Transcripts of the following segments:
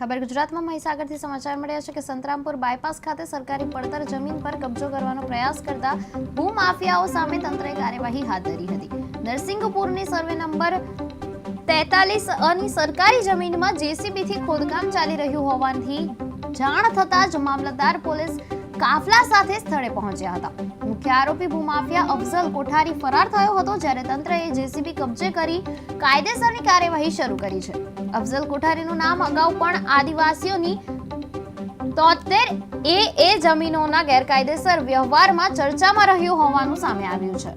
ખબર ગુજરાતમાં મહીસાગરથી સમાચાર મળ્યા છે કે સંતરામપુર બાયપાસ ખાતે સરકારી પડતર જમીન પર કબજો કરવાનો પ્રયાસ કરતા ભૂમાફિયાઓ સામે તંત્રએ કાર્યવાહી હાથ ધરી હતી। નરસિંગપુરની સર્વે નંબર 43 ની સરકારી જમીનમાં જેસીબીથી ખોદકામ ચાલી રહ્યું હોવાની જાણ થતાં જ મામલતદાર પોલીસ કાફલા સાથે સ્થળે પહોંચ્યા હતા। મુખ્ય આરોપી ભૂમાફિયા અફઝલ કોઠારી ફરાર થયો હતો, જ્યારે તંત્રએ જેસીબી કબજે કરી કાયદેસરની કાર્યવાહી શરૂ કરી છે। અફઝલ કોઠારીનું નામ અગાઉ પણ આદિવાસીઓની 73 જમીનોના ગેરકાયદેસર વ્યવહારમાં ચર્ચામાં રહ્યું હોવાનું સામે આવ્યું છે।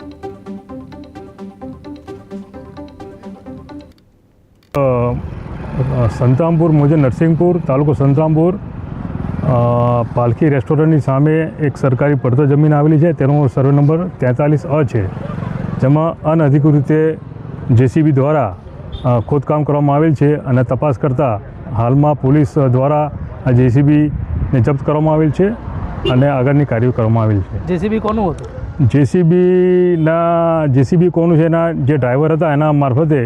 સંતરામપુર મુજબ નરસિંગપુર તાલુકો સંતરામપુર પાલખી રેસ્ટોરન્ટની સામે એક સરકારી પડતર જમીન આવેલી છે, તેનો સર્વે નંબર 43 છે, જેમાં અનધિકૃત રીતે જેસીબી દ્વારા ખોદકામ કરવામાં આવેલ છે અને તપાસ કરતાં હાલમાં પોલીસ દ્વારા આ જેસીબીને જપ્ત કરવામાં આવેલ છે અને આગળની કાર્યવાહી કરવામાં આવેલ છે। જેસીબી કોનું હતું? જેસીબી કોનું છે, એના જે ડ્રાઈવર હતા એના મારફતે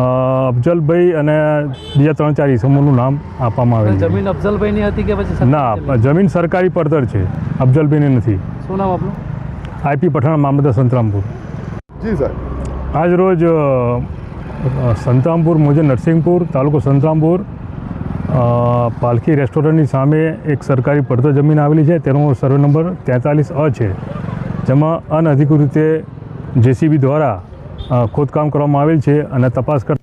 અફઝલભાઈ અને બીજા 3-4 ઇસમોનું નામ આપવામાં આવેલ છે। જમીન અફઝલભાઈની હતી કે પછી ના, જમીન સરકારી પડતર છે, અફઝલભાઈની નથી। શું નામ આપનું? આઈપી પઠાણ, મામલતદાર સંતરામપુર। જી સાહેબ, આજ રોજ સંતરામપુર મુજબ નરસિંગપુર તાલુકો સંતરામપુર પાલખી રેસ્ટોરન્ટની સામે એક સરકારી પડતર જમીન આવેલી છે, તેનો સર્વે નંબર 43 છે, જેમાં અનધિકૃત રીતે જેસીબી દ્વારા ખોદકામ કરવામાં આવેલ છે અને તપાસ કરતા